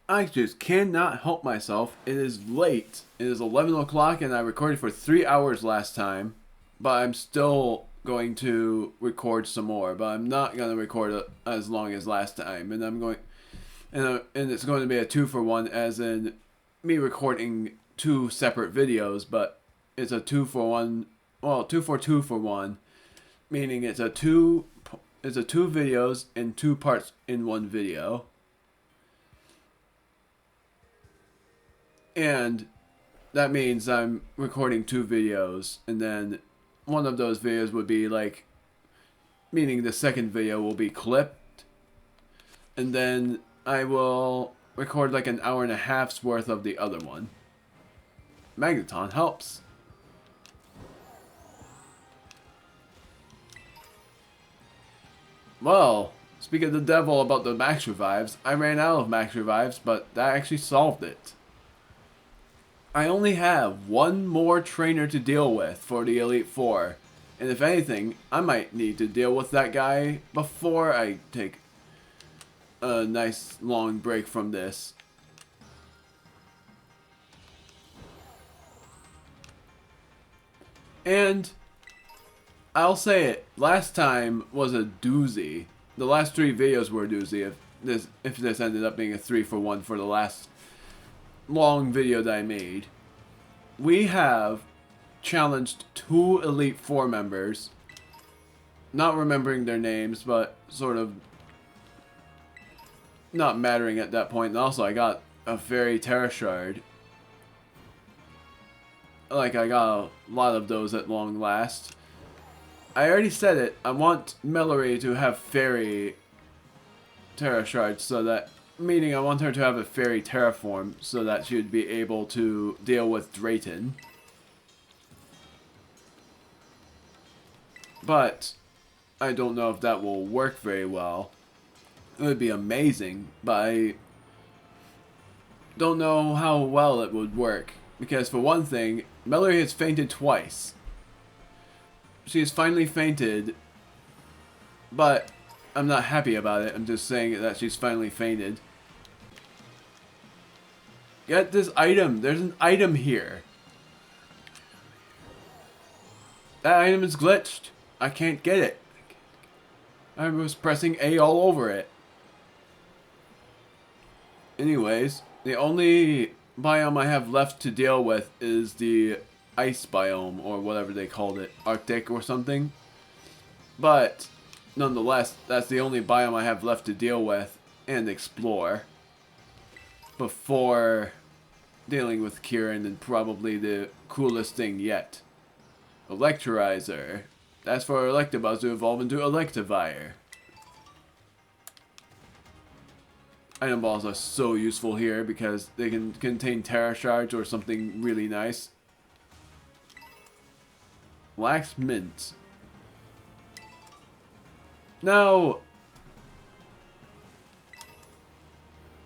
I just cannot help myself. It is late. It is 11 o'clock and I recorded for 3 hours last time. But I'm still going to record some more. But I'm not going to record as long as last time. And I'm going... And it's going to be a 2-for-1, as in me recording 2 separate videos. But it's a 2-for-1... Well, 2-for-2-for-1. Meaning it's a 2 videos in 2 parts in 1 video. And that means I'm recording 2 videos, and then one of those videos would be like, meaning the second video will be clipped, and then I will record like an hour and a half's worth of the other one. Magneton helps. Well, speak of the devil about the max revives, I ran out of max revives, but that actually solved it. I only have 1 more trainer to deal with for the Elite Four. And if anything, I might need to deal with that guy before I take a nice long break from this. And I'll say it, last time was a doozy. The last 3 videos were a doozy if this ended up being a 3-for-1 for the last long video that I made. We have challenged 2 Elite Four members, not remembering their names, but sort of not mattering at that point. And also, I got a Fairy Terra Shard. Like, I got a lot of those at long last. I already said it, I want Mallory to have Fairy Terra Shards so that... Meaning I want her to have a Fairy Terraform so that she would be able to deal with Drayton. But I don't know if that will work very well. It would be amazing, but I don't know how well it would work. Because for one thing, Mallory has fainted twice. She has finally fainted, but I'm not happy about it. I'm just saying that she's finally fainted. Get this item. There's an item here. That item is glitched. I can't get it. I was pressing A all over it. Anyways, the only biome I have left to deal with is the ice biome, or whatever they called it. Arctic or something. But nonetheless, that's the only biome I have left to deal with and explore before dealing with Kieran and probably the coolest thing yet. Electrolyzer. That's for Electabuzz to evolve into Electivire. Item balls are so useful here because they can contain Terra Shards or something really nice. Wax Mint. Now,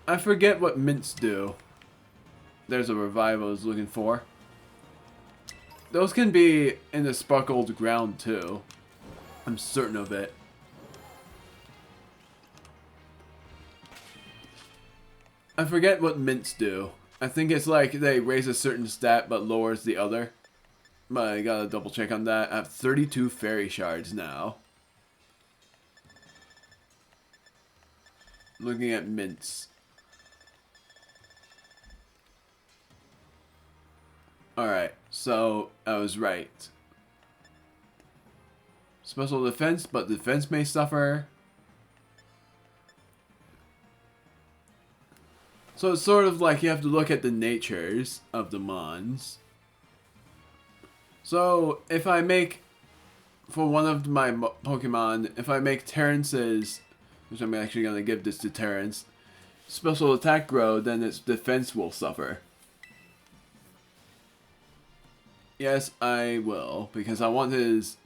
I forget what mints do. There's a revive I was looking for. Those can be in the sparkled ground too. I'm certain of it. I forget what mints do. I think it's like they raise a certain stat but lowers the other. But I gotta double check on that. I have 32 fairy shards now. Looking at mints. Alright, so I was right. Special defense, but defense may suffer. So it's sort of like you have to look at the natures of the mons. So if I make, for one of my Pokemon, if I make Terrance's, which I'm actually going to give this to Terrance, special attack grow, then its defense will suffer. Yes, I will, because I want his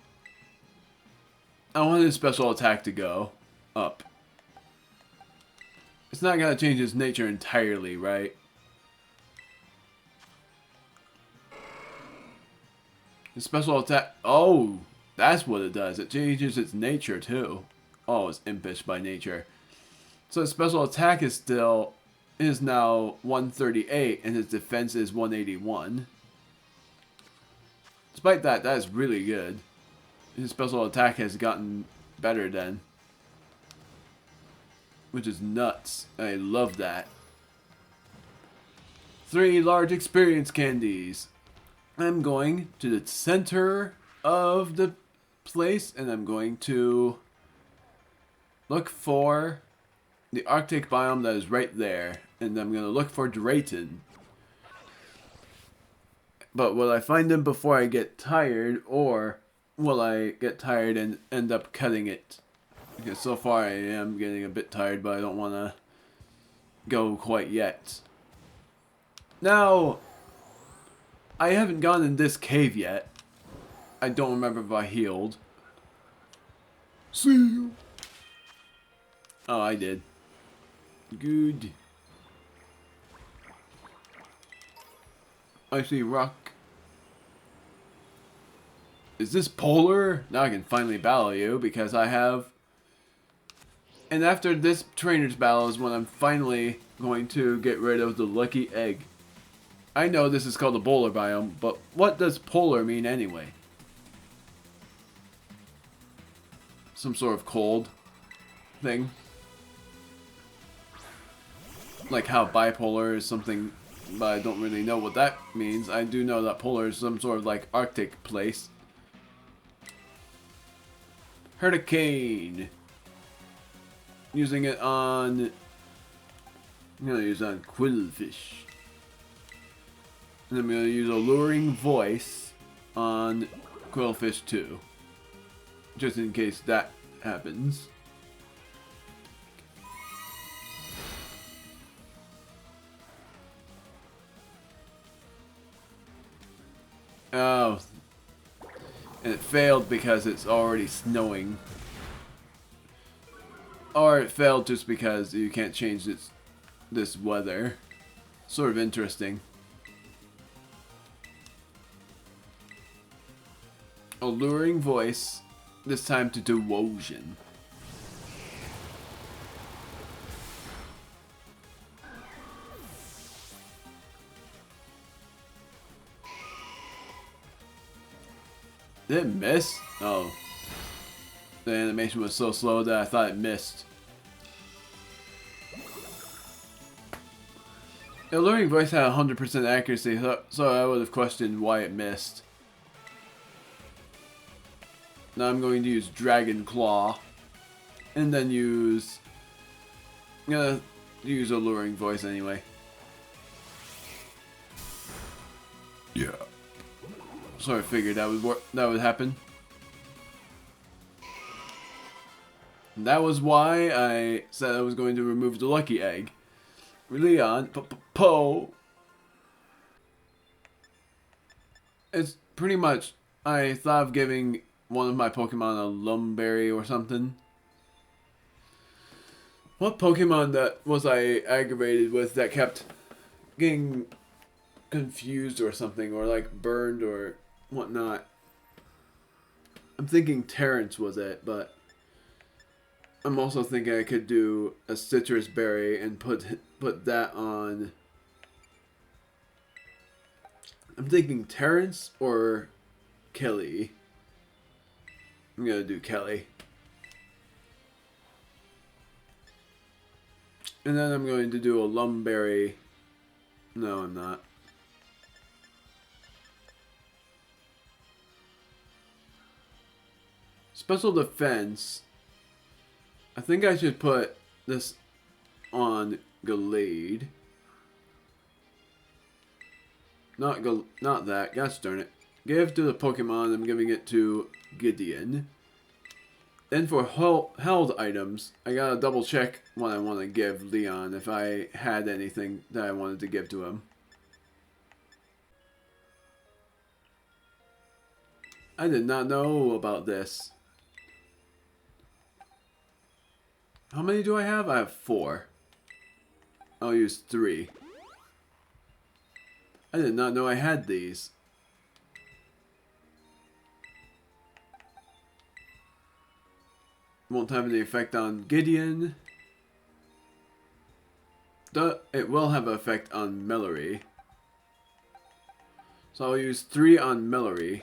special attack to go up. It's not going to change his nature entirely, right? His special attack... Oh, that's what it does. It changes its nature, too. Oh, it's impish by nature. So his special attack is still is now 138 and his defense is 181. Despite that, that is really good. His special attack has gotten better then. Which is nuts. I love that. 3 large experience candies. I'm going to the center of the place and I'm going to look for the Arctic biome that is right there. And I'm going to look for Drayton. But will I find him before I get tired, or will I get tired and end up cutting it? Because so far I am getting a bit tired, but I don't want to go quite yet. Now, I haven't gone in this cave yet. I don't remember if I healed. See you. Oh, I did. Good. I see rock. Is this polar? Now I can finally battle you because I have... And after this trainer's battle is when I'm finally going to get rid of the lucky egg. I know this is called the polar biome, but what does polar mean anyway? Some sort of cold thing? Like how bipolar is something, but I don't really know what that means. I do know that polar is some sort of like Arctic place. Hurricane. Using it on... I'm going to use it on Quillfish. And I'm going to use Alluring Voice on Quillfish 2. Just in case that happens. Oh. And it failed because it's already snowing. Or it failed just because you can't change this weather. Sort of interesting. Alluring Voice. This time to Dewosion. Did it miss? Oh. The animation was so slow that I thought it missed. The Alluring Voice had 100% accuracy, so I would have questioned why it missed. Now I'm going to use Dragon Claw. And then use... I'm gonna use Alluring Voice anyway. Yeah. So I figured that would happen. And that was why I said I was going to remove the lucky egg. Raihan, Po. It's pretty much, I thought of giving one of my Pokemon a Lumberry or something. What Pokemon that was I aggravated with that kept getting confused or something, or like burned or whatnot? I'm thinking Terrence was it, but I'm also thinking I could do a citrus berry and put that on. I'm thinking Terrence or Kelly. I'm gonna do Kelly. And then I'm going to do a Lumberry. No, I'm not. Special defense. I think I should put this on Gallade. Not that. Gosh darn it. Give to the Pokemon. I'm giving it to Gideon. Then for held items, I gotta double check what I want to give Leon if I had anything that I wanted to give to him. I did not know about this. How many do I have? I have 4. I'll use 3. I did not know I had these. Won't have any effect on Gideon. It will have an effect on Mellory. So I'll use 3 on Mellory.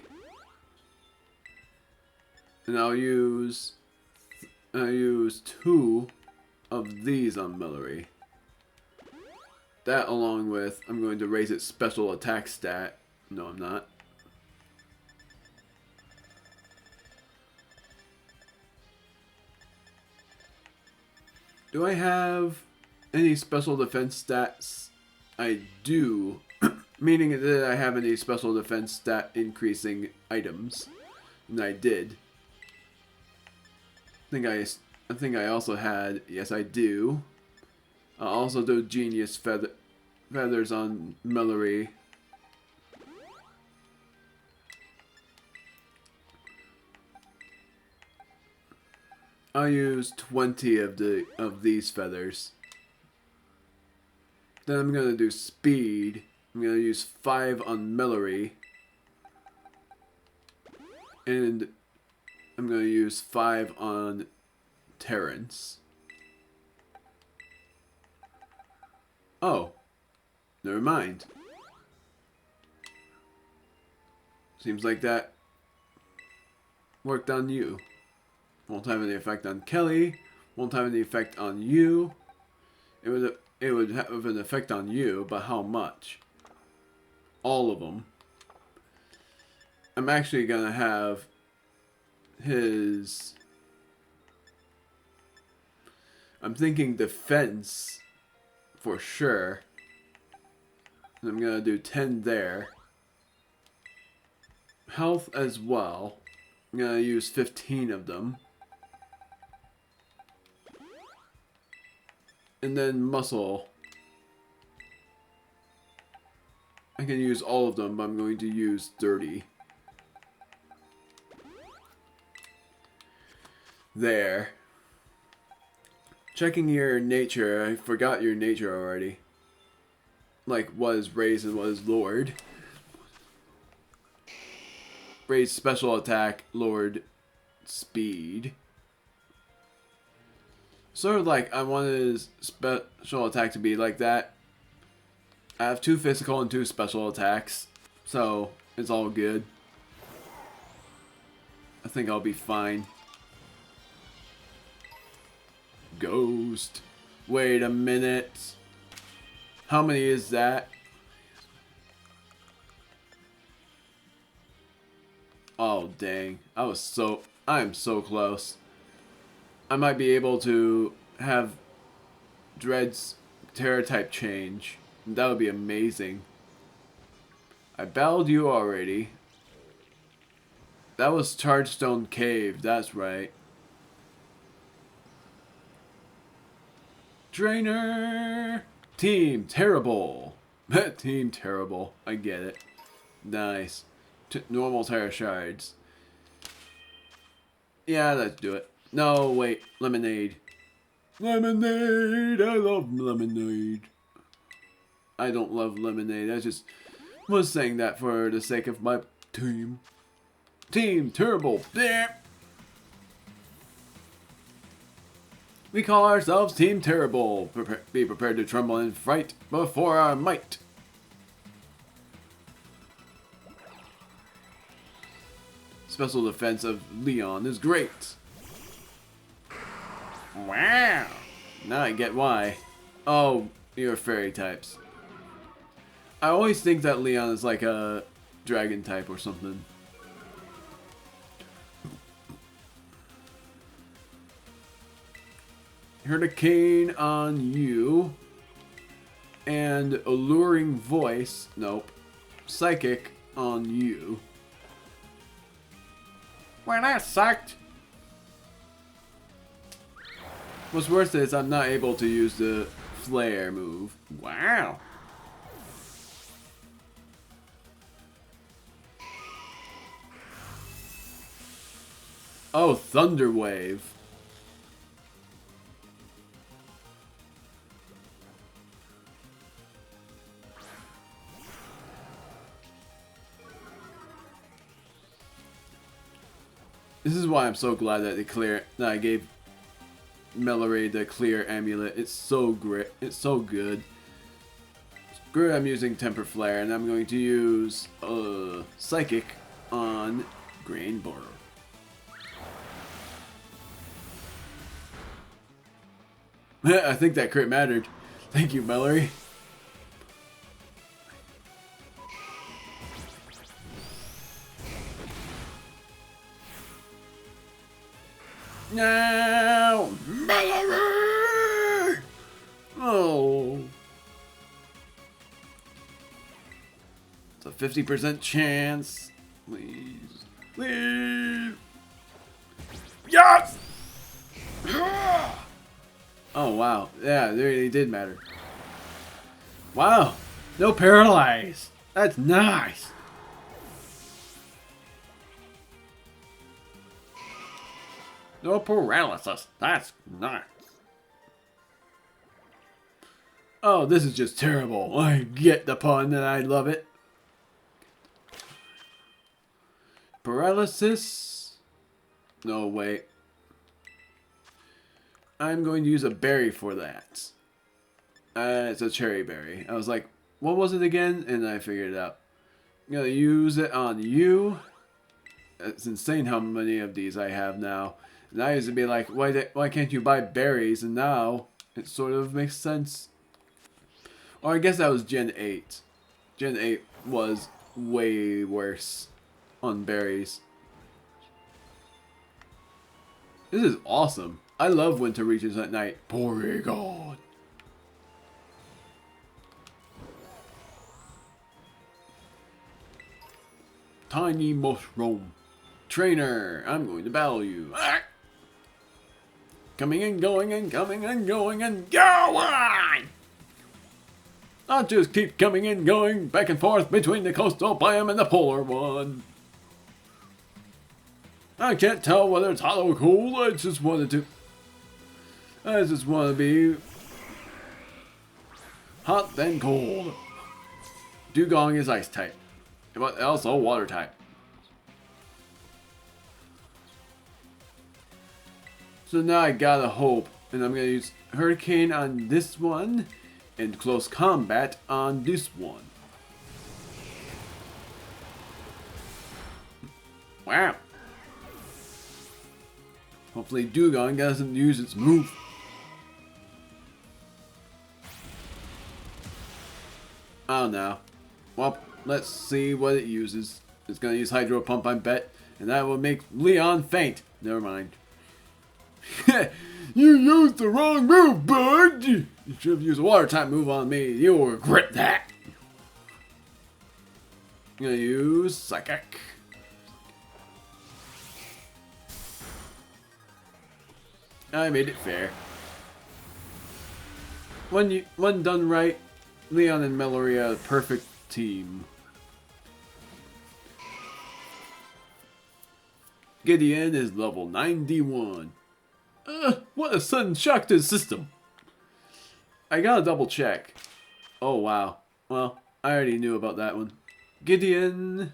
And I'll use 2 of these on Mellory. That along with, I'm going to raise its special attack stat. No, I'm not. Do I have any special defense stats? I do. Meaning that I have any special defense stat increasing items. And I did. I think I also had, yes I do. I'll also do Genius Feathers on Mellory. I'll use 20 of these feathers. Then I'm gonna do Speed. I'm gonna use 5 on Mellory. And I'm gonna use 5 on Terrence. Oh, never mind. Seems like that worked on you. Won't have any effect on Kelly. Won't have any effect on you. It would have an effect on you, but how much? All of them. I'm actually gonna have his. I'm thinking defense for sure. And I'm gonna do 10 there. Health as well. I'm gonna use 15 of them. And then muscle. I can use all of them, but I'm going to use 30. There. Checking your nature. I forgot your nature already. Like what is raised and what is lowered. Raised special attack, lowered speed. Sort of like I wanted his special attack to be like that. I have 2 physical and 2 special attacks, so it's all good. I think I'll be fine. Ghost. Wait a minute. How many is that? Oh dang. I am so close. I might be able to have Dread's Terror type change. That would be amazing. I battled you already. That was Chargestone Cave, that's right. Trainer! Team Terrible! Team Terrible, I get it. Nice. Normal Terror Shards. Yeah, let's do it. No, wait. Lemonade. Lemonade! I love lemonade. I don't love lemonade. I just was saying that for the sake of my team. Team Terrible. There. We call ourselves Team Terrible. Be prepared to tremble in fright before our might. Special defense of Leon is great. Wow. Now I get why. Oh, you're fairy types. I always think that Leon is like a dragon type or something. Hurricane on you. And Alluring Voice. Nope. Psychic on you. Well, that sucked. What's worse is I'm not able to use the flare move. Wow. Oh, Thunder Wave. This is why I'm so glad that I gave Mellory the clear amulet. It's so great. It's so good. Screw it, I'm using Temper Flare, and I'm going to use Psychic on Green Border. I think that crit mattered. Thank you, Mellory. No! Mellory! Oh. It's a 50% chance. Please. Please. Yes! Oh, wow. Yeah, it really did matter. Wow. No paralyze. That's nice. No paralysis. That's nice. Oh, this is just terrible. I get the pun and I love it. Paralysis. No, wait. I'm going to use a berry for that. It's a cherry berry. I was like, what was it again? And I figured it out. I'm going to use it on you. It's insane how many of these I have now. And I used to be like, why can't you buy berries? And now it sort of makes sense. Or I guess that was Gen 8. Gen 8 was way worse on berries. This is awesome. I love winter regions at night. Porygon. Tiny mushroom. Trainer, I'm going to battle you. Ah! Coming and going and coming and going and going! I'll just keep coming and going back and forth between the coastal biome and the polar one. I can't tell whether it's hot or cold. I just want to be hot then cold. Dugong is ice type, but also water type. So now I gotta hope, and I'm gonna use Hurricane on this one, and Close Combat on this one. Wow. Hopefully Dugong doesn't use its move. I don't know. Well, let's see what it uses. It's gonna use Hydro Pump, I bet, and that will make Leon faint. Never mind. You used the wrong move, bud! You should have used a water type move on me. You'll regret that. I'm gonna use Psychic. I made it fair. When done right, Leon and Mellory are a perfect team. Gideon is level 91. What a sudden shock to the system. I gotta double check. Oh wow. Well, I already knew about that one. Gideon.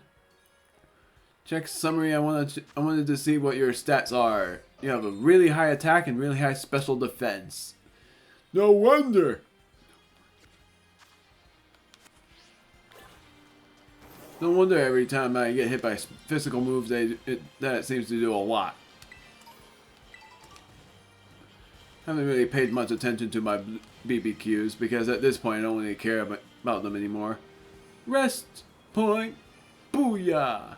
Check summary. I wanted to see what your stats are. You have a really high attack and really high special defense. No wonder. No wonder every time I get hit by physical moves, that seems to do a lot. Haven't really paid much attention to my BBQs because at this point I don't really care about them anymore. Rest point. Booyah.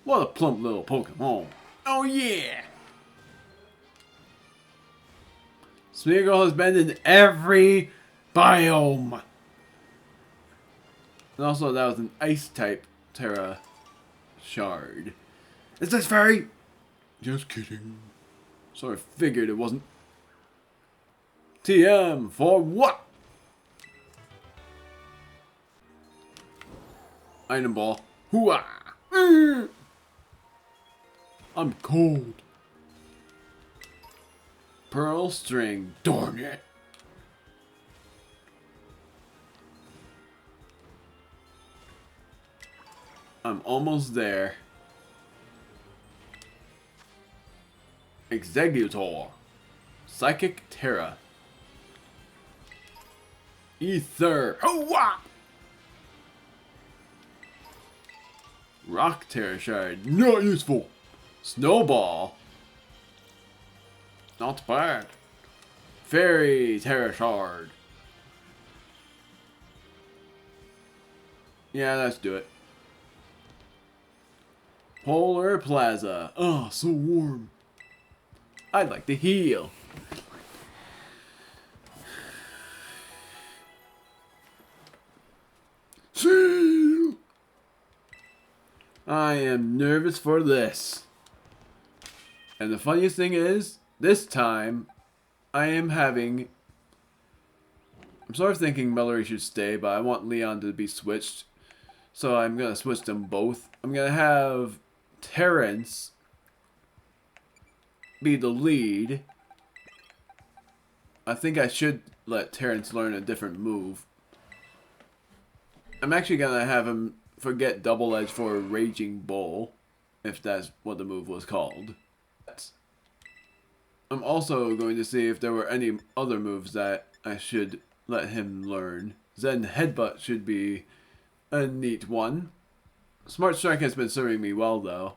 What a plump little Pokemon. Oh yeah. Smeargle has been in every biome. And also that was an ice type Terra Shard. Is this fairy? Just kidding. So I figured it wasn't. TM for what? Item Ball. Hooah! I'm cold. Pearl String. Darn it. I'm almost there. Executor. Psychic Terra. Ether. Hoo-wah! Rock Terra Shard. Not useful. Snowball. Not bad. Fairy Terra Shard. Yeah, let's do it. Polar Plaza. Oh, so warm. I'd like to heal. See? I am nervous for this. And the funniest thing is, this time, I'm sort of thinking Mallory should stay, but I want Leon to be switched. So I'm going to switch them both. I'm going to have Terrence be the lead. I think I should let Terrence learn a different move. I'm actually going to have him forget Double Edge for Raging Bull, if that's what the move was called. I'm also going to see if there were any other moves that I should let him learn. Zen Headbutt should be a neat one. Smart Strike has been serving me well though.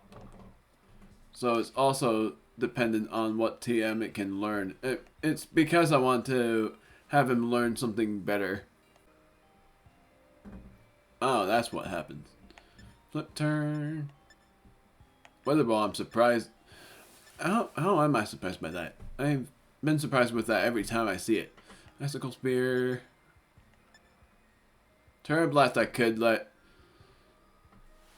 So it's also dependent on what TM it can learn. It's because I want to have him learn something better. Oh, that's what happens. Flip turn. Weather Ball, I'm surprised. How am I surprised by that? I've been surprised with that every time I see it. Icicle Spear. Terra Blast I could let...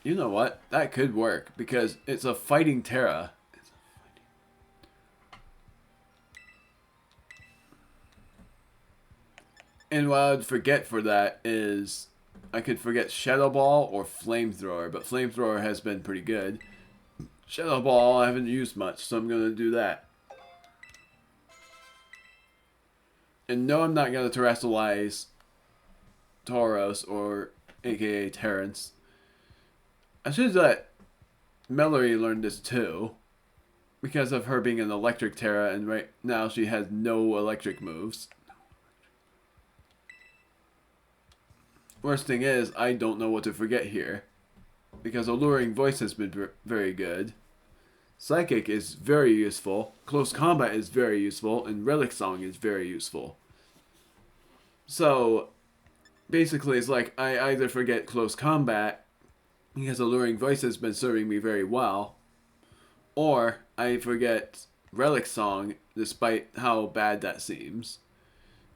You know what? That could work because it's a fighting Terra. And what I would forget for that is I could forget Shadow Ball or Flamethrower, but Flamethrower has been pretty good. Shadow Ball I haven't used much, so I'm going to do that. And no, I'm not going to Terrasilize Tauros or aka Terrence. I should let Mallory learn this too. Because of her being an electric Terra, and right now she has no electric moves. Worst thing is, I don't know what to forget here. Because Alluring Voice has been very good. Psychic is very useful. Close Combat is very useful. And Relic Song is very useful. So, basically it's like I either forget Close Combat, because Alluring Voice has been serving me very well, or I forget Relic Song, despite how bad that seems.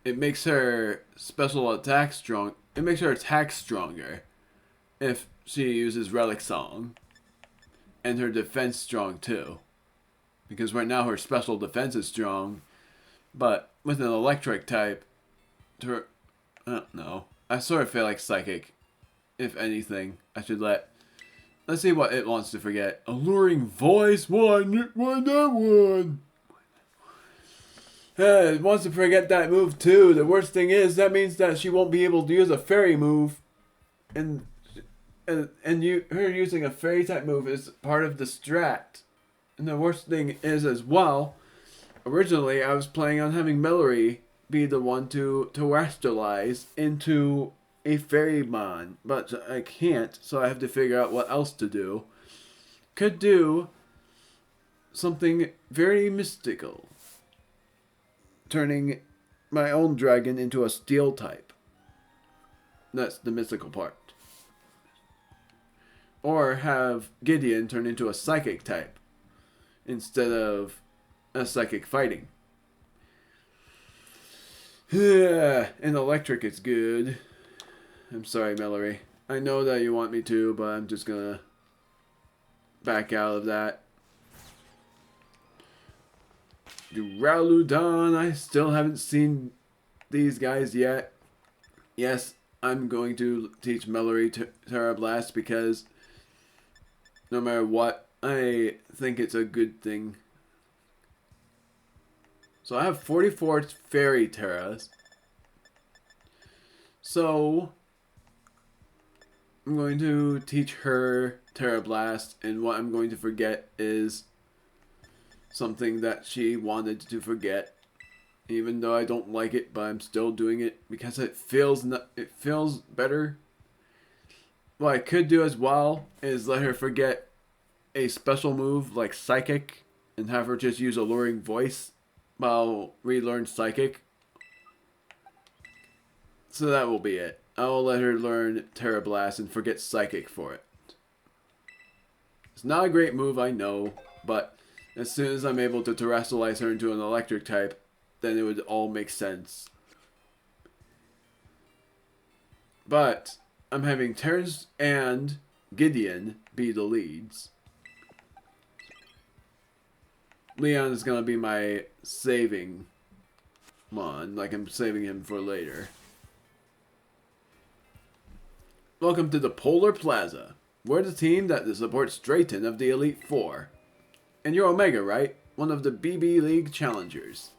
It makes her special attack strong. It makes her attack stronger if she uses Relic Song. And her defense strong too. Because right now her special defense is strong. But with an electric type, I don't know. I sort of feel like Psychic. If anything, I should let... Let's see what it wants to forget. Alluring Voice? Why that one? It wants to forget that move too. The worst thing is, that means that she won't be able to use a fairy move. And her using a fairy type move is part of the strat. And the worst thing is as well, originally I was planning on having Mallory be the one to terrestrialize into a Fairymon, but I can't, so I have to figure out what else to do. Could do something very mystical. Turning my own dragon into a steel type. That's the mystical part. Or have Gideon turn into a psychic type instead of a psychic fighting. And electric is good. I'm sorry, Mallory. I know that you want me to, but I'm just gonna back out of that. Duraludon, I still haven't seen these guys yet. Yes, I'm going to teach Mallory Terra Blast because no matter what, I think it's a good thing. So I have 44 Fairy Terras. So I'm going to teach her Terra Blast, and what I'm going to forget is something that she wanted to forget. Even though I don't like it, but I'm still doing it because it feels better. What I could do as well is let her forget a special move like Psychic and have her just use Alluring Voice while relearn Psychic. So that will be it. I will let her learn Terra Blast and forget Psychic for it. It's not a great move, I know, but as soon as I'm able to terrestrialize her into an electric type, then it would all make sense. But I'm having Terrence and Gideon be the leads. Leon is going to be my saving one, like I'm saving him for later. Welcome to the Polar Plaza. We're the team that supports Drayton of the Elite Four. And you're Omega, right? One of the BB League challengers.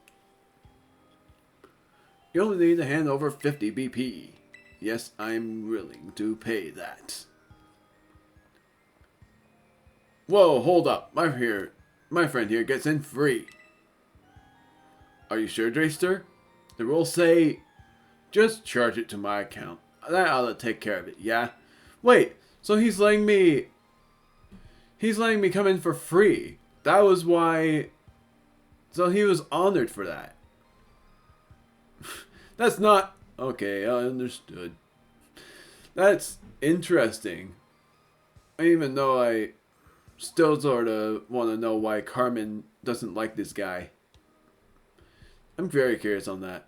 You only need to hand over 50 BP. Yes, I'm willing to pay that. Whoa, hold up. My friend here gets in free. Are you sure, Drayster? The rules say, just charge it to my account. That ought to take care of it, yeah? Wait, so he's letting me come in for free. That was why... So he was honored for that. That's not... Okay, I understood. That's interesting. Even though I still sort of want to know why Carmen doesn't like this guy. I'm very curious on that.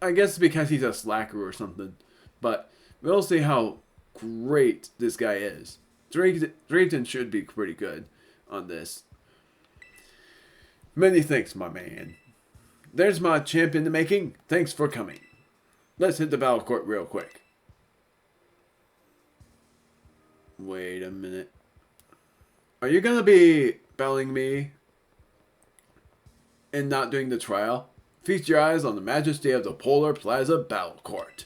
I guess because he's a slacker or something. But we'll see how great this guy is. Drayton should be pretty good on this. Many thanks, my man. There's my champ in the making. Thanks for coming. Let's hit the battle court real quick. Wait a minute. Are you gonna be battling me and not doing the trial? Feast your eyes on the majesty of the Polar Plaza Battle Court.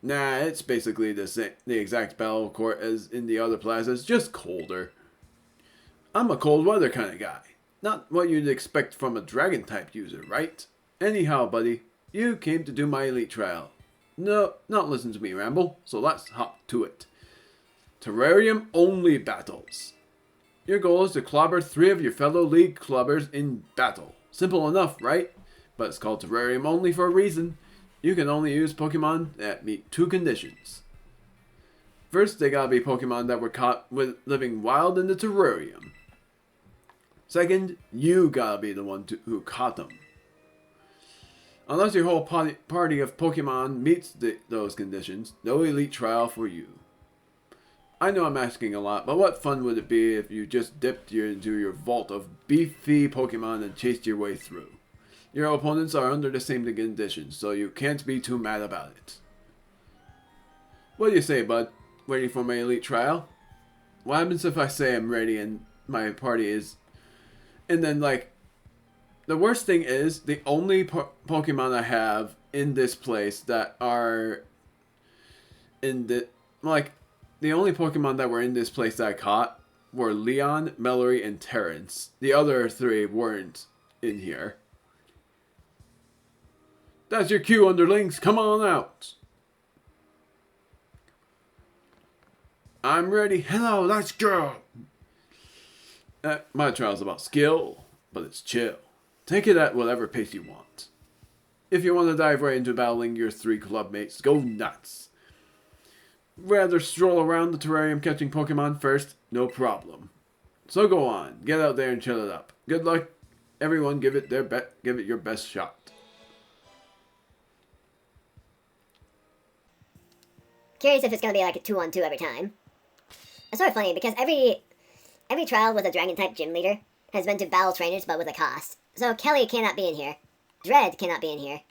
Nah, it's basically the exact battle court as in the other plazas, just colder. I'm a cold weather kind of guy. Not what you'd expect from a dragon type user, right? Anyhow, buddy, you came to do my elite trial. No, not listen to me ramble, so let's hop to it. Terrarium only battles. Your goal is to clobber 3 of your fellow league clubbers in battle. Simple enough, right? But it's called Terrarium only for a reason. You can only use Pokemon that meet 2 conditions. First, they gotta be Pokemon that were caught living wild in the terrarium. Second, you gotta be the one who caught them. Unless your whole party of Pokemon meets those conditions, no elite trial for you. I know I'm asking a lot, but what fun would it be if you just dipped into your vault of beefy Pokemon and chased your way through? Your opponents are under the same conditions, so you can't be too mad about it. What do you say, bud? Ready for my elite trial? What happens if I say I'm ready and my party is... And then, like... The worst thing is, the only Pokemon I have in this place that are... in the... Like... The only Pokemon that were in this place that I caught were Leon, Mallory, and Terrence. The other 3 weren't in here. That's your cue, underlings. Come on out. I'm ready. Hello, let's go. My trial's about skill, but it's chill. Take it at whatever pace you want. If you want to dive right into battling your 3 club mates, go nuts. Rather stroll around the terrarium catching Pokemon first? No problem. So go on, get out there and chill it up. Good luck, everyone. Give it your best shot. Curious if it's gonna be like a 2-on-2 every time. It's sort of funny because every trial with a dragon type gym leader has been to battle trainers but with a cost. So Kelly cannot be in here, Dredd cannot be in here,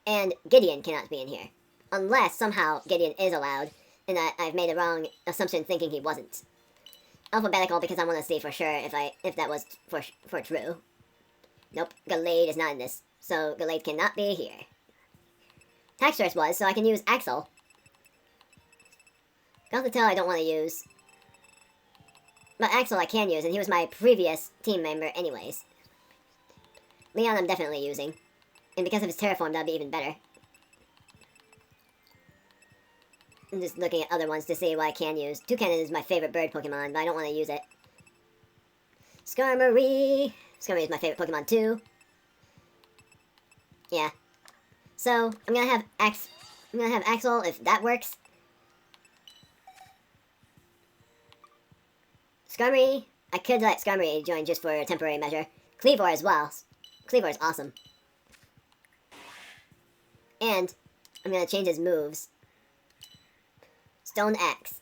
and Gideon cannot be in here, unless somehow Gideon is allowed. And I've made a wrong assumption thinking he wasn't. Alphabetical because I want to see for sure if that was for true. Nope, Galade is not in this, so Galade cannot be here. Taxtress was, so I can use Axel. Gothitelle I don't want to use. But Axel I can use, and he was my previous team member anyways. Leon I'm definitely using. And because of his terraform, that'd be even better. I'm just looking at other ones to see what I can use. Toucan is my favorite bird Pokemon, but I don't want to use it. Skarmory! Skarmory is my favorite Pokemon too. Yeah. So, I'm gonna have Axel if that works. Skarmory, I could let Skarmory join just for a temporary measure. Cleavor as well. Cleavor is awesome. And I'm gonna change his moves. Stone Axe.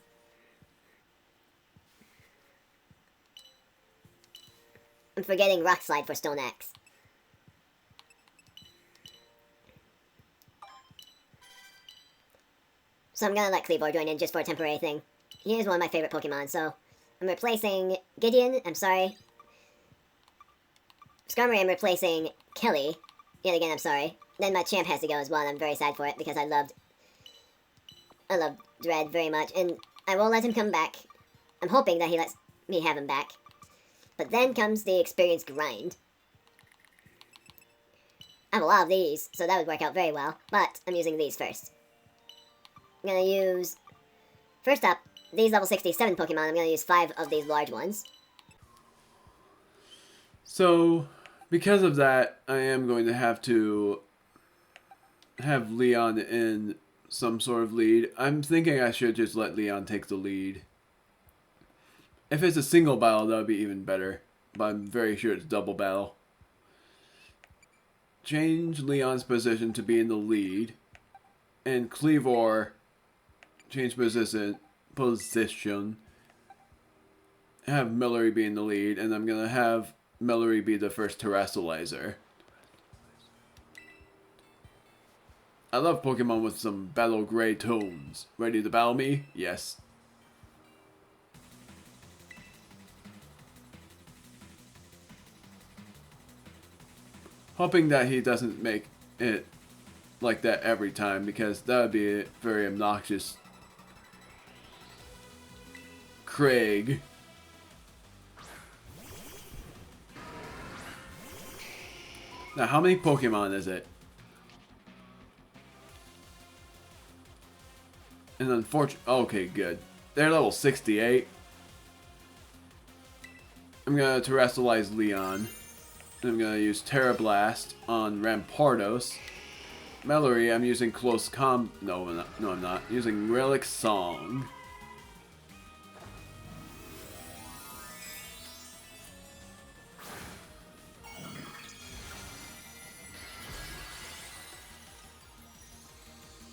I'm forgetting Rock Slide for Stone Axe. So I'm gonna let Cleavor join in just for a temporary thing. He is one of my favorite Pokemon, so I'm replacing Gideon, I'm sorry. Skarmory, I'm replacing Kelly. Yet again, I'm sorry. Then my champ has to go as well, and I'm very sad for it because I loved Dread very much, and I will let him come back. I'm hoping that he lets me have him back. But then comes the experience grind. I have a lot of these, so that would work out very well, but I'm using these first. I'm gonna use, first up, these level 67 Pokemon. I'm gonna use 5 of these large ones. So, because of that, I am going to have Leon in some sort of lead. I'm thinking I should just let Leon take the lead. If it's a single battle, that would be even better. But I'm very sure it's double battle. Change Leon's position to be in the lead. And Cleavor, change position. Have Millery be in the lead. And I'm going to have Millery be the first Terrasilizer. I love Pokemon with some battle gray tones. Ready to battle me? Yes. Hoping that he doesn't make it like that every time, because that would be very obnoxious. Craig. Now, how many Pokemon is it? And unfortunately, okay, good. They're level 68. I'm gonna Terrasilize Leon. I'm gonna use Terra Blast on Rampardos. Millery, I'm using No, I'm not. Using Relic Song.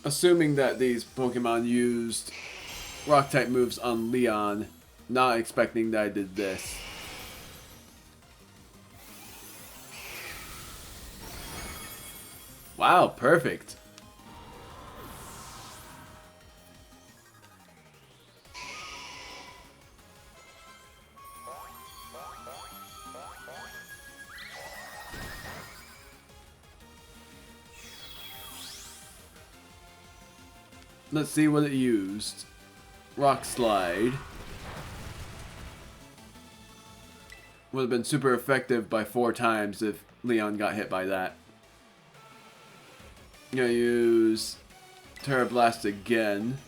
Assuming that these Pokemon used Rock-type moves on Leon, not expecting that I did this. Wow, perfect. Let's see what it used. Rock Slide. Would have been super effective by 4 times if Leon got hit by that. I'm gonna use Terra Blast again.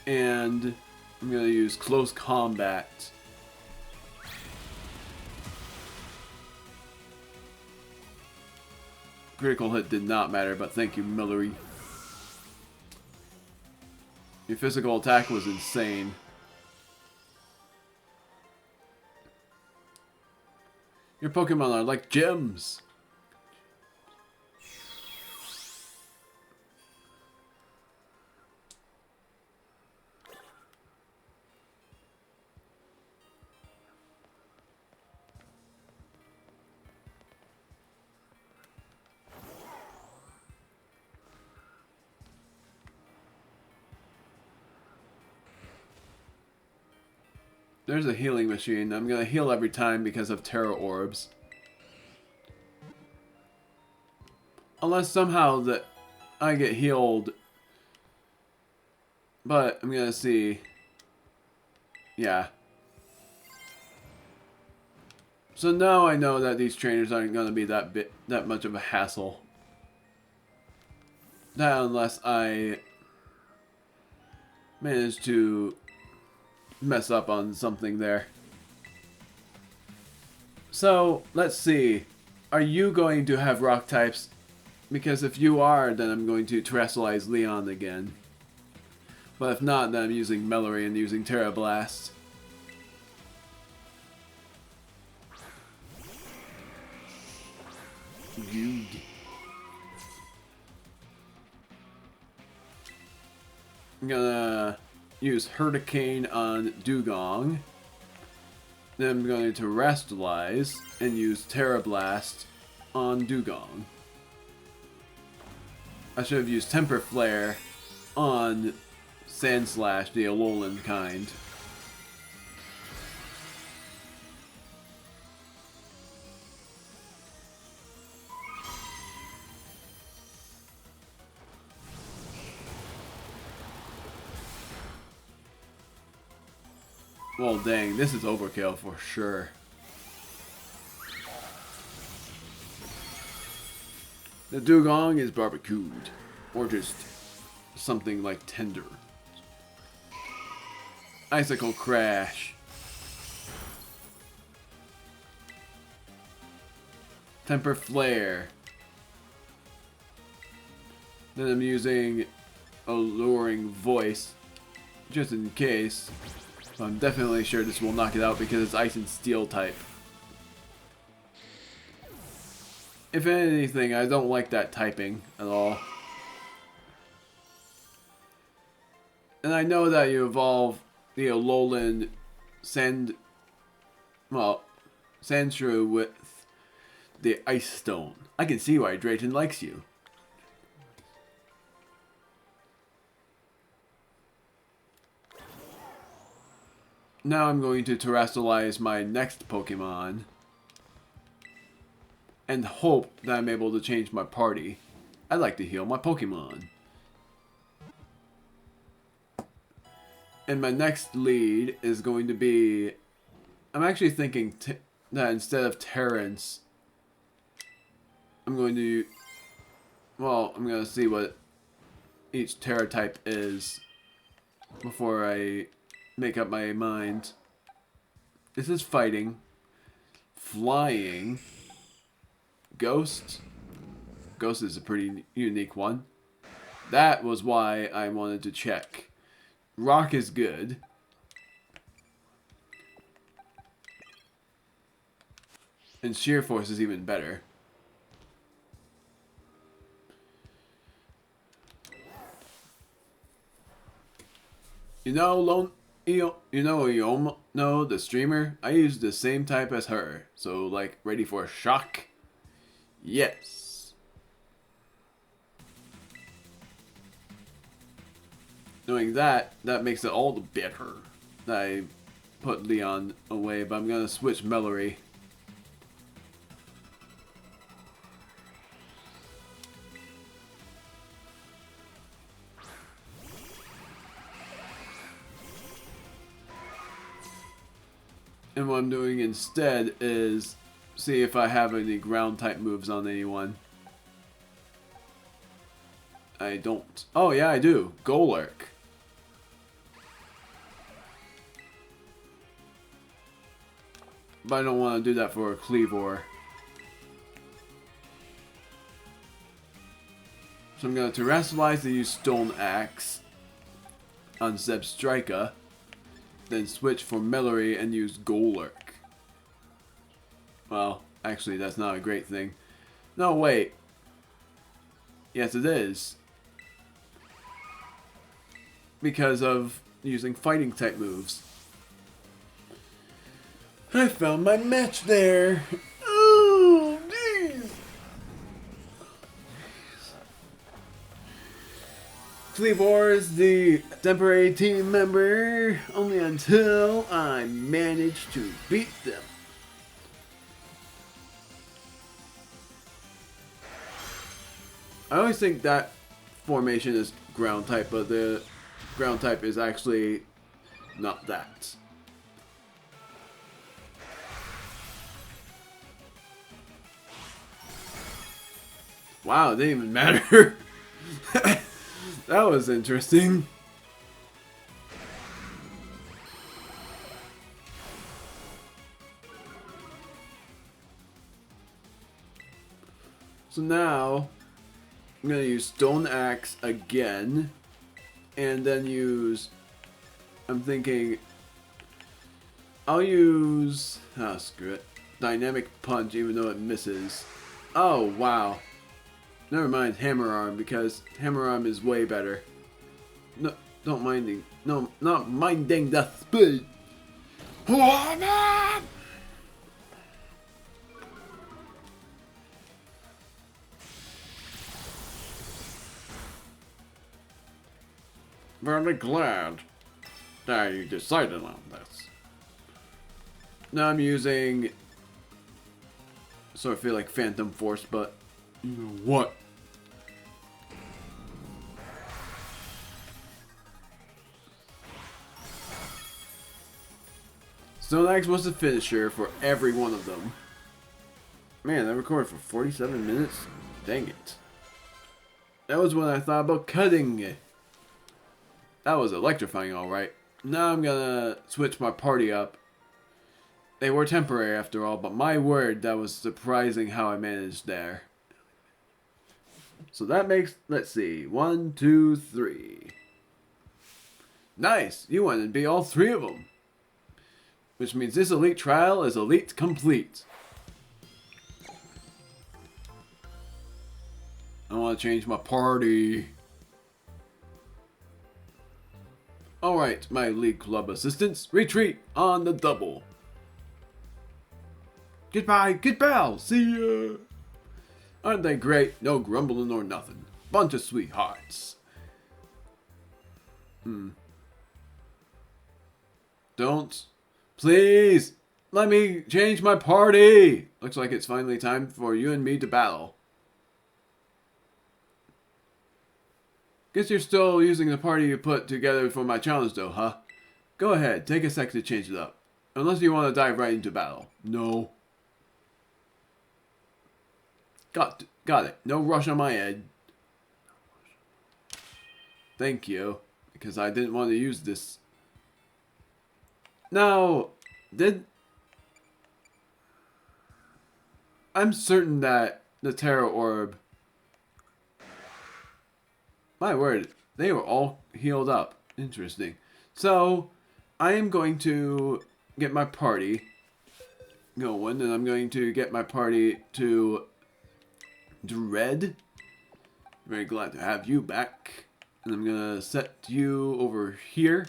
And I'm gonna use Close Combat. Critical hit did not matter, but thank you, Millery. Your physical attack was insane. Your Pokemon are like gems. There's a healing machine. I'm gonna heal every time because of Terra Orbs. Unless somehow that I get healed. But I'm gonna see. Yeah. So now I know that these trainers aren't going to be that much of a hassle. Not unless I manage to mess up on something there. So, let's see. Are you going to have rock types? Because if you are, then I'm going to terrestrialize Leon again. But if not, then I'm using Mellory and using Terra Blast. Good. I'm gonna use Hurricane on Dugong. Then I'm going to Terrestrialize and use Terra Blast on Dugong. I should have used Temper Flare on Sandslash, the Alolan kind. Well, dang, this is overkill for sure. The Dugong is barbecued, or just something like tender. Icicle Crash. Temper Flare. Then I'm using Alluring Voice, just in case. I'm definitely sure this will knock it out because it's Ice and Steel type. If anything, I don't like that typing at all. And I know that you evolve the Alolan Sandshrew with the Ice Stone. I can see why Drayton likes you. Now I'm going to terrestrialize my next Pokemon and hope that I'm able to change my party. I'd like to heal my Pokemon. And my next lead is going to be... I'm actually thinking that instead of Terrance, I'm going to... Well, I'm going to see what each Terra type is before I make up my mind. This is fighting, flying, ghost. Ghost is a pretty unique one. That was why I wanted to check. Rock is good. And sheer force is even better. You know, Iomo, the streamer, I use the same type as her. So, like, ready for a shock? Yes. Knowing that makes it all the better that I put Leon away, but I'm gonna switch Mellory. And what I'm doing instead is see if I have any ground type moves on anyone. I don't. Oh yeah, I do. Galar. But I don't want to do that for a Cleavor. So I'm going to terrestrialize and use Stone Axe on Zebstrika. Then switch for Mellory and use Galar. Well, actually that's not a great thing. No, wait. Yes, it is. Because of using fighting type moves. I found my match there. Oh, jeez. Cleavor is the temporary team member only until I manage to beat them. I always think that formation is ground type, but the ground type is actually not that. Wow, it didn't even matter. That was interesting. So now, I'm going to use Stone Axe again. And then use... I'm thinking... I'll use... Oh, screw it. Dynamic Punch, even though it misses. Oh, wow. Never mind Hammer Arm, because Hammer Arm is way better. No, don't minding. No, not minding the speed. Very glad that you decided on this. Now I'm using... Sort of feel like Phantom Force, but... You know what? Stone Axe was the finisher for every one of them. Man, I recorded for 47 minutes? Dang it. That was when I thought about cutting it. That was electrifying, alright. Now I'm gonna switch my party up. They were temporary after all, but my word, that was surprising how I managed there. So that makes, let's see, 1, 2, 3. Nice! You went and beat all 3 of them. Which means this elite trial is elite complete. I want to change my party. Alright, my League Club assistants, retreat on the double. Goodbye, goodbye, see ya. Aren't they great? No grumbling or nothing. Bunch of sweethearts. Don't. Please! Let me change my party! Looks like it's finally time for you and me to battle. Guess you're still using the party you put together for my challenge though, huh? Go ahead, take a sec to change it up. Unless you want to dive right into battle. No. Got it. No rush on my end. Thank you. Because I didn't want to use this. Now, I'm certain that the Terra Orb... My word, they were all healed up. Interesting. So, I am going to get my party going, and I'm going to get my party to Dread. Very glad to have you back. And I'm going to set you over here.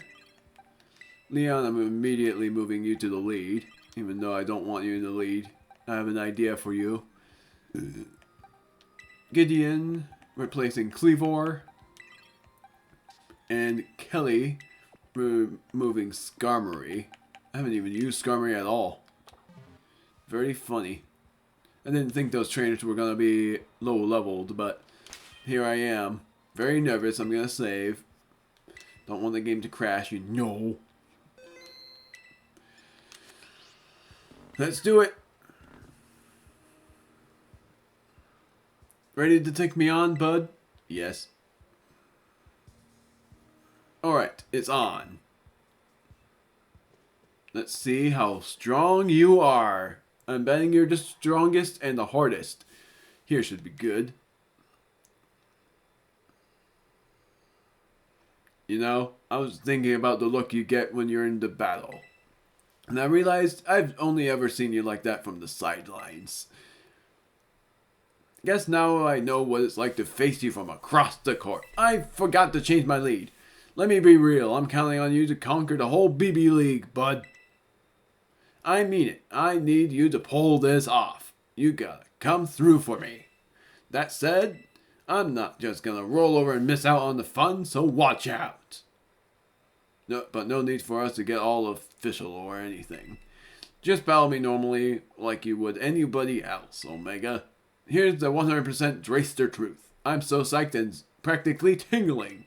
Leon, I'm immediately moving you to the lead, even though I don't want you in the lead. I have an idea for you. Gideon, replacing Cleavor. And Kelly, removing Skarmory. I haven't even used Skarmory at all. Very funny. I didn't think those trainers were going to be low leveled, but here I am. Very nervous, I'm going to save. Don't want the game to crash, you know. Let's do it. Ready to take me on, bud? Yes. Alright, it's on. Let's see how strong you are. I'm betting you're the strongest and the hardest. Here should be good. You know, I was thinking about the look you get when you're in the battle. And I realized I've only ever seen you like that from the sidelines. Guess now I know what it's like to face you from across the court. I forgot to change my lead. Let me be real, I'm counting on you to conquer the whole BB League, bud. I mean it. I need you to pull this off. You gotta come through for me. That said, I'm not just gonna roll over and miss out on the fun, so watch out. No, but no need for us to get all official or anything. Just battle me normally, like you would anybody else, Omega. Here's the 100% Drayster truth. I'm so psyched and practically tingling.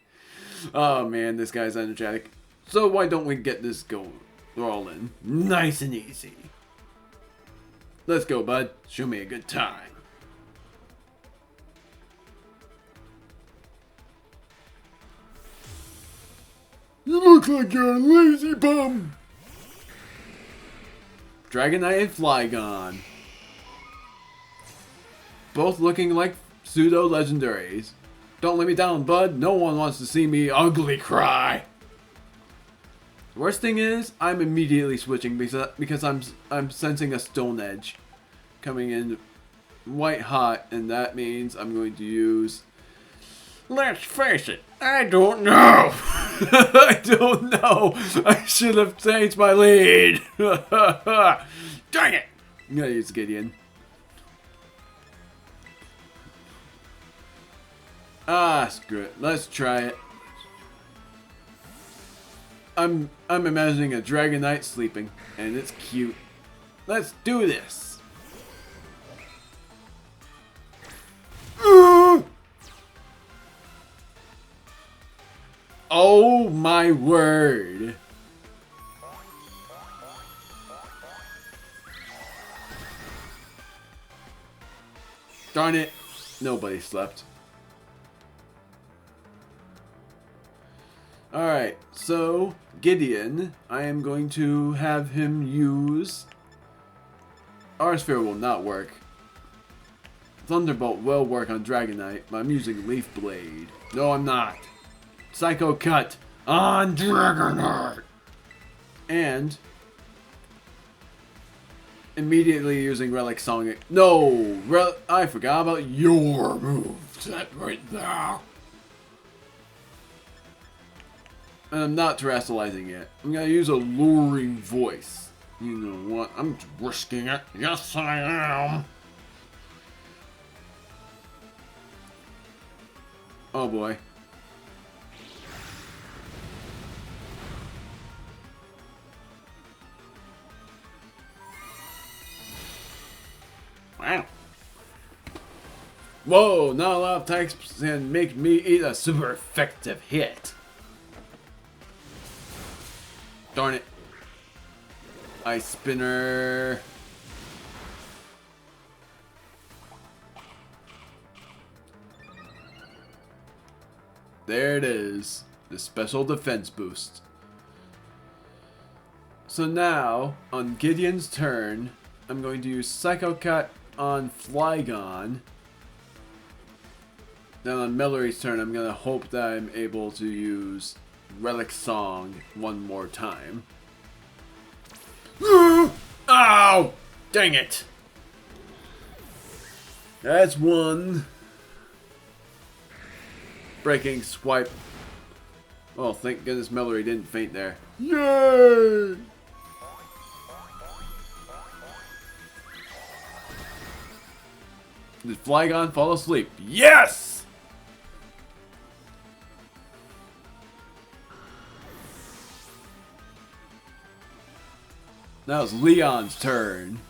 Oh man, this guy's energetic. So why don't we get this going? Rolling. Nice and easy. Let's go, bud. Show me a good time. You look like you're a lazy bum. Dragonite and Flygon. Both looking like pseudo-legendaries. Don't let me down, bud. No one wants to see me ugly cry. The worst thing is, I'm immediately switching because I'm sensing a Stone Edge coming in white hot, and that means I'm going to use... Let's face it, I don't know. I don't know. I should have changed my lead. Dang it. I'm going to use Gideon. Ah, screw it. Let's try it. I'm imagining a Dragonite sleeping, and it's cute. Let's do this. Oh my word. Darn it. Nobody slept. Alright, so Gideon, I am going to have him use... Aursphere will not work. Thunderbolt will work on Dragonite, but I'm using Leaf Blade. No, I'm not. Psycho Cut on Dragonite! And... immediately using Relic Song. No! I forgot about your move set right there. And I'm not terrestrializing it. I'm gonna use a luring voice. You know what? I'm risking it. Yes, I am. Oh boy. Wow. Whoa, not a lot of types can make me eat a super effective hit. Darn it. Ice Spinner. There it is. The special defense boost. So now, on Gideon's turn, I'm going to use Psycho Cut on Flygon. Then on Mallory's turn, I'm going to hope that I'm able to use Relic Song one more time. Ow! Dang it! That's one. Breaking Swipe. Oh, thank goodness Mallory didn't faint there. Yay! Did Flygon fall asleep? Yes! Now it's Leon's turn.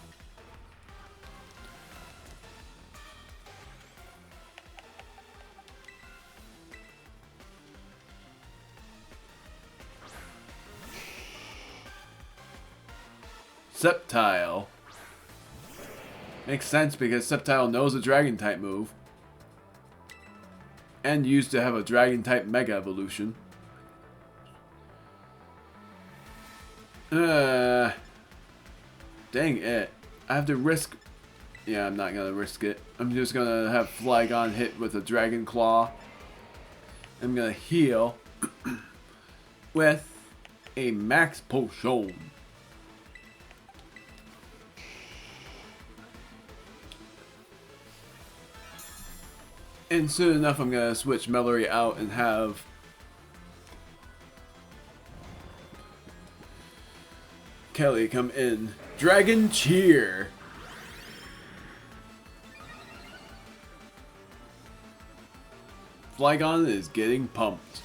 Sceptile. Makes sense because Sceptile knows a Dragon type move. And used to have a Dragon type Mega Evolution. Dang it. I have to risk... Yeah, I'm not going to risk it. I'm just going to have Flygon hit with a Dragon Claw. I'm going to heal with a Max Potion. And soon enough, I'm going to switch Mallory out and have... Kelly come in. Dragon Cheer. Flygon is getting pumped.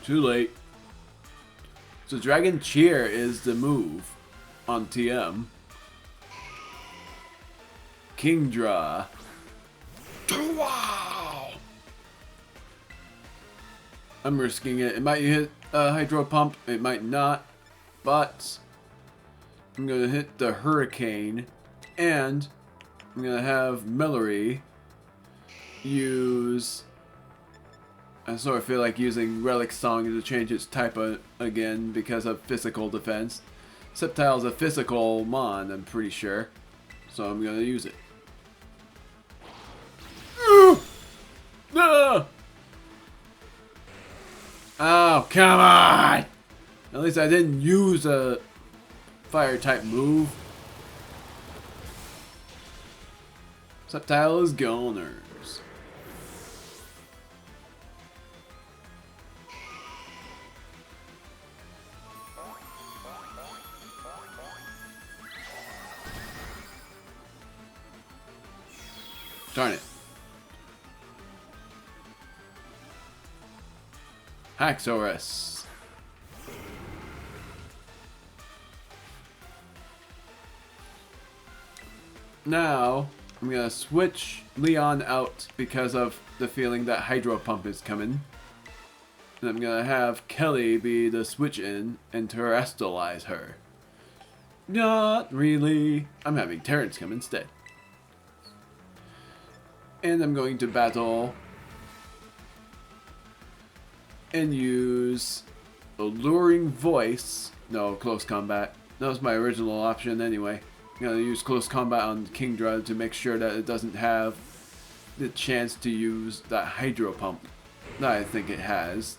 Too late. So Dragon Cheer is the move on TM. Kingdra. Wow. I'm risking it. It might hit Hydro Pump. It might not. But I'm going to hit the Hurricane. And I'm going to have Mallory use I sort of feel like using Relic Song to change its type again because of physical defense. Sceptile's a physical mon, I'm pretty sure. So I'm gonna use it. Oh, come on! At least I didn't use a fire type move. Sceptile is goners. Darn it. Haxorus. Now, I'm gonna switch Leon out because of the feeling that Hydro Pump is coming. And I'm gonna have Kelly be the switch in and terrestrialize her. Not really. I'm having Terrence come instead. And I'm going to battle and use Alluring Voice. No, Close Combat. That was my original option anyway. I'm going to use Close Combat on Kingdra to make sure that it doesn't have the chance to use that Hydro Pump that I think it has.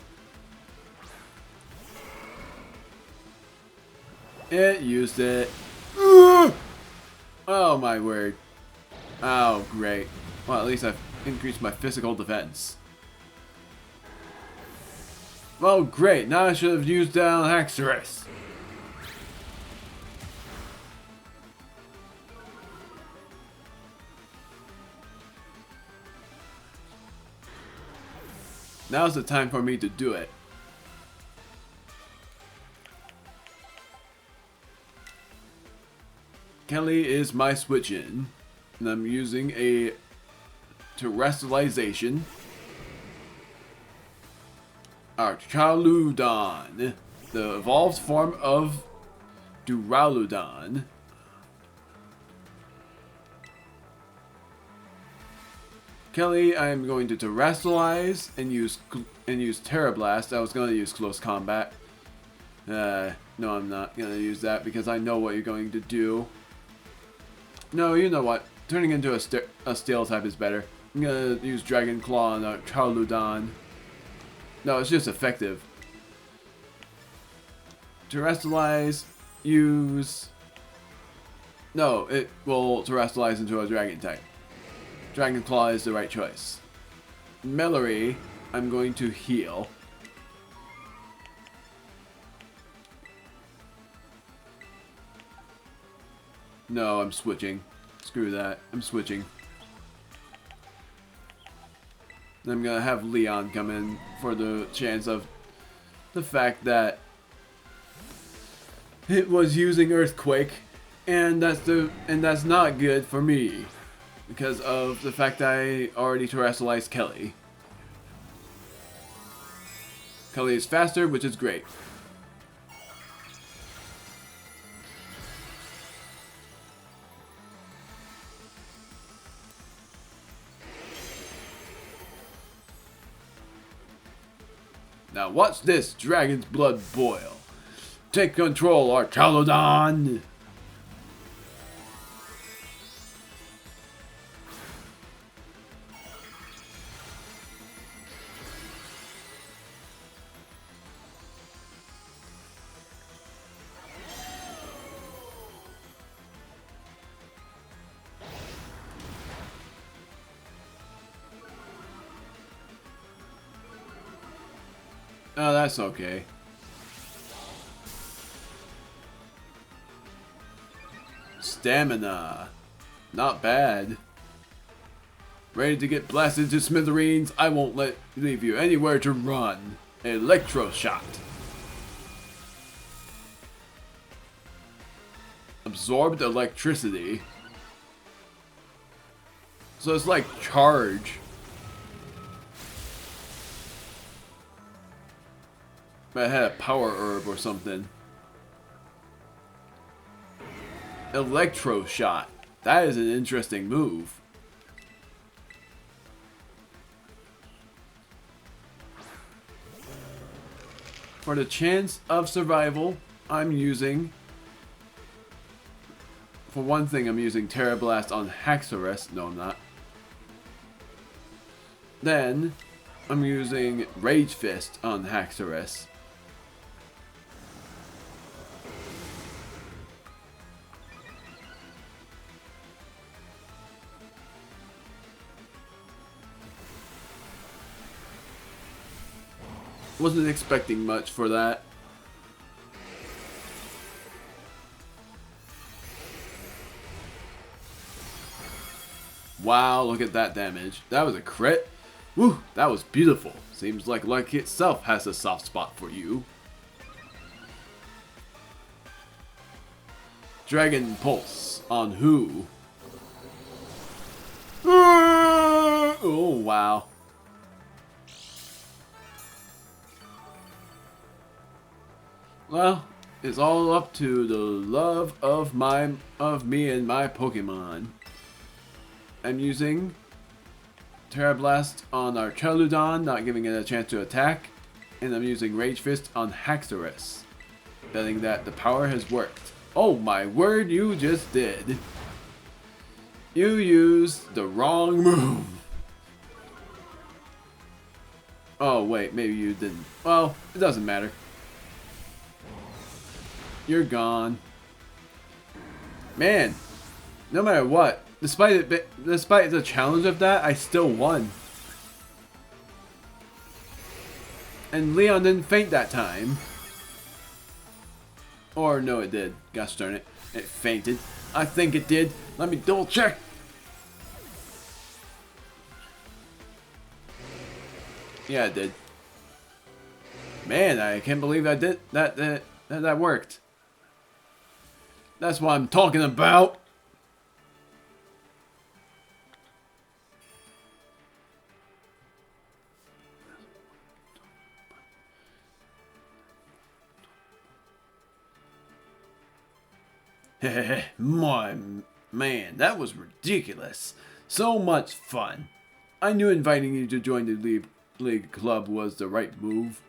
It used it. Oh my word. Oh great. Well, at least I've increased my physical defense. Well, great. Now I should have used down Haxorus. Now's the time for me to do it. Kelly is my switch in, and I'm using a terrestrialization. Archaludon, the evolved form of Duraludon. Kelly, I am going to terrestrialize and use Terra Blast. I was going to use Close Combat. No, I'm not going to use that because I know what you're going to do. No, you know what? Turning into a Steel type is better. I'm going to use Dragon Claw on Archaludon. No, it's just effective. Terrestrialize, use... No, it will terrestrialize into a Dragon type. Dragon Claw is the right choice. Mellory, I'm going to heal. No, I'm switching. Screw that. I'm switching. I'm gonna have Leon come in for the chance of the fact that it was using Earthquake, and that's not good for me because of the fact that I already terrestrialized Kelly. Kelly is faster, which is great. Now watch this dragon's blood boil. Take control, Archaludon! Oh, that's okay. Stamina. Not bad. Ready to get blasted to smithereens? I won't leave you anywhere to run. Electro Shot. Absorbed electricity. So it's like charge. I had a power herb or something. Electro Shot. That is an interesting move. For the chance of survival, I'm using... For one thing, I'm using Terra Blast on Haxorus. No, I'm not. Then, I'm using Rage Fist on Haxorus. Wasn't expecting much for that. Wow, look at that damage. That was a crit. Woo, that was beautiful. Seems like luck itself has a soft spot for you. Dragon Pulse on who? Oh, wow. Well, it's all up to the love of me and my Pokemon. I'm using Terra Blast on our Chaludon, not giving it a chance to attack, and I'm using Rage Fist on Haxorus, betting that the power has worked. Oh my word, you just did. You used the wrong move. Oh wait, maybe you didn't. Well, it doesn't matter. You're gone. Man, no matter what, despite the challenge of that, I still won. And Leon didn't faint that time. Or no, it did. Gosh darn it. It fainted. I think it did. Let me double check. Yeah, it did. Man, I can't believe I did that worked. That's what I'm talking about. My man, that was ridiculous. So much fun. I knew inviting you to join the League Club was the right move.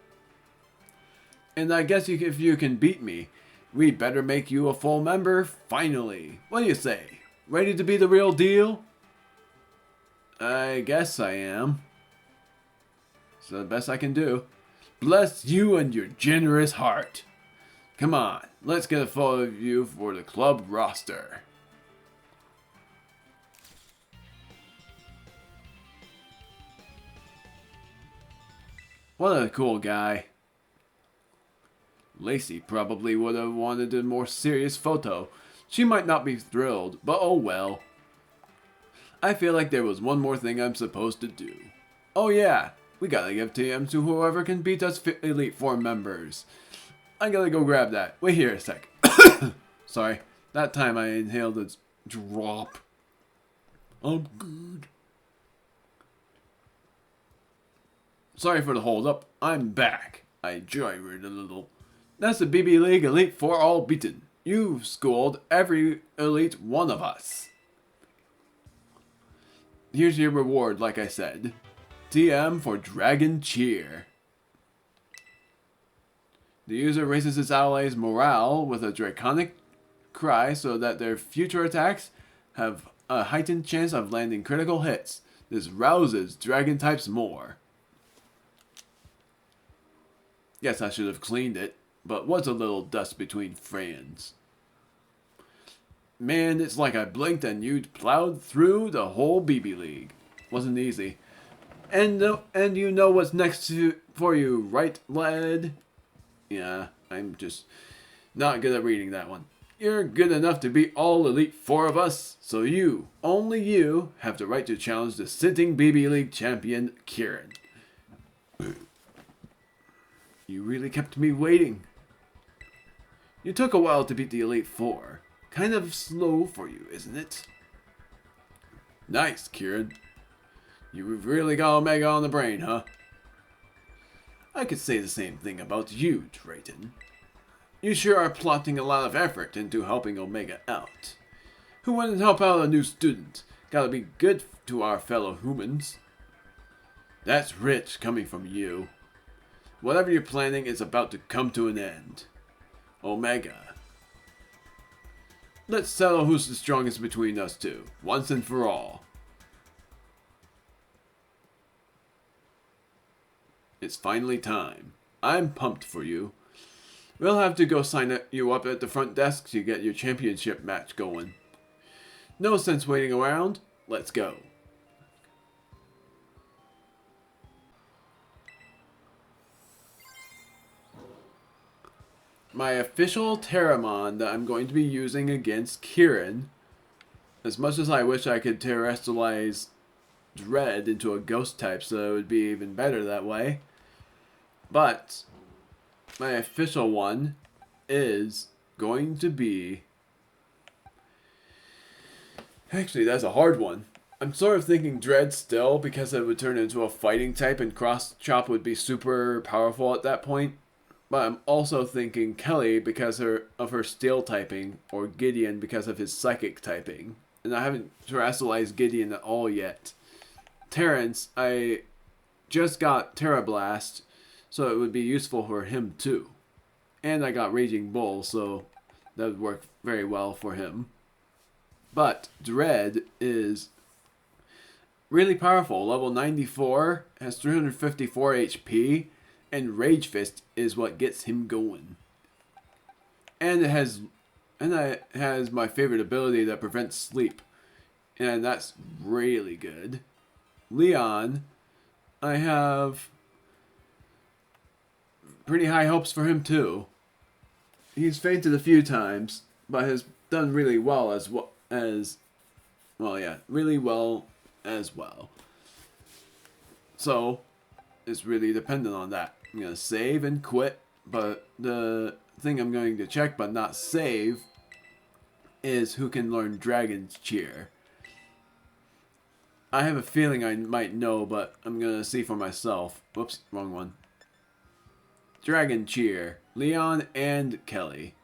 And I guess if you can beat me, we'd better make you a full member, finally. What do you say? Ready to be the real deal? I guess I am. It's the best I can do. Bless you and your generous heart. Come on, let's get a photo of you for the club roster. What a cool guy. Lacey probably would have wanted a more serious photo. She might not be thrilled, but oh well. I feel like there was one more thing I'm supposed to do. Oh yeah, we gotta give TM to whoever can beat us Elite Four members. I gotta go grab that. Wait here a sec. Sorry, that time I inhaled a drop. I'm good. Sorry for the hold up. I'm back. I gyrated a little. That's the BB League Elite Four all beaten. You've schooled every Elite one of us. Here's your reward, like I said. TM for Dragon Cheer. The user raises his allies' morale with a Draconic cry so that their future attacks have a heightened chance of landing critical hits. This rouses dragon types more. Guess I should have cleaned it, but what's a little dust between friends? Man, it's like I blinked and you'd plowed through the whole BB League. Wasn't easy. And you know what's next for you, right, lad? Yeah, I'm just not good at reading that one. You're good enough to beat all Elite Four of us, so you, only you, have the right to challenge the sitting BB League champion, Kieran. You really kept me waiting. You took a while to beat the Elite Four. Kind of slow for you, isn't it? Nice, Kieran. You've really got Omega on the brain, huh? I could say the same thing about you, Drayton. You sure are plotting a lot of effort into helping Omega out. Who wouldn't help out a new student? Gotta be good to our fellow humans. That's rich coming from you. Whatever you're planning is about to come to an end. Omega. Let's settle who's the strongest between us two, once and for all. It's finally time. I'm pumped for you. We'll have to go sign you up at the front desk to get your championship match going. No sense waiting around. Let's go. My official Terramon that I'm going to be using against Kieran. As much as I wish I could terrestrialize Dread into a ghost type so it would be even better that way. But my official one is going to be... Actually, that's a hard one. I'm sort of thinking Dread still because it would turn into a fighting type and Cross Chop would be super powerful at that point. But I'm also thinking Kelly because of her steel typing, or Gideon because of his psychic typing. And I haven't terrestrialized Gideon at all yet. Terrence, I just got Terra Blast, so it would be useful for him too. And I got Raging Bull, so that would work very well for him. But Dread is really powerful. Level 94, has 354 HP, and Rage Fist is what gets him going. And it has my favorite ability that prevents sleep. And that's really good. Leon, I have pretty high hopes for him too. He's fainted a few times, but has done really well really well as well. So, it's really dependent on that. I'm going to save and quit, but the thing I'm going to check but not save is who can learn Dragon's Cheer. I have a feeling I might know, but I'm going to see for myself. Whoops, wrong one. Dragon Cheer, Leon and Kelly.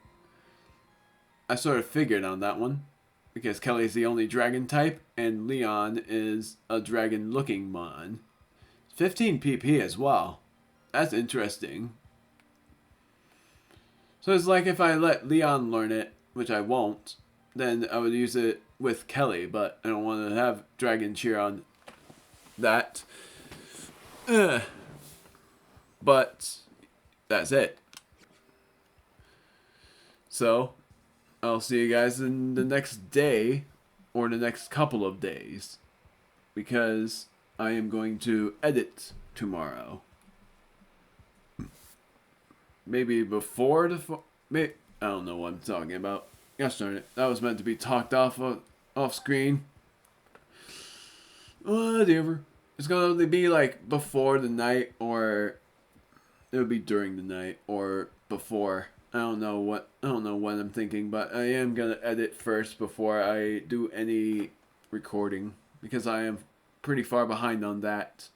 I sort of figured on that one, because Kelly's the only dragon type, and Leon is a dragon-looking mon. 15 PP as well. That's interesting. So it's like if I let Leon learn it, which I won't, then I would use it with Kelly, but I don't want to have Dragon Cheer on that. But that's it. So, I'll see you guys in the next day, or the next couple of days, because I am going to edit tomorrow. Maybe before I don't know what I'm talking about. Gosh darn it, that was meant to be talked off screen. Whatever. It's gonna be like before the night, or it'll be during the night, or before. I don't know what I'm thinking, but I am gonna edit first before I do any recording, because I am pretty far behind on that.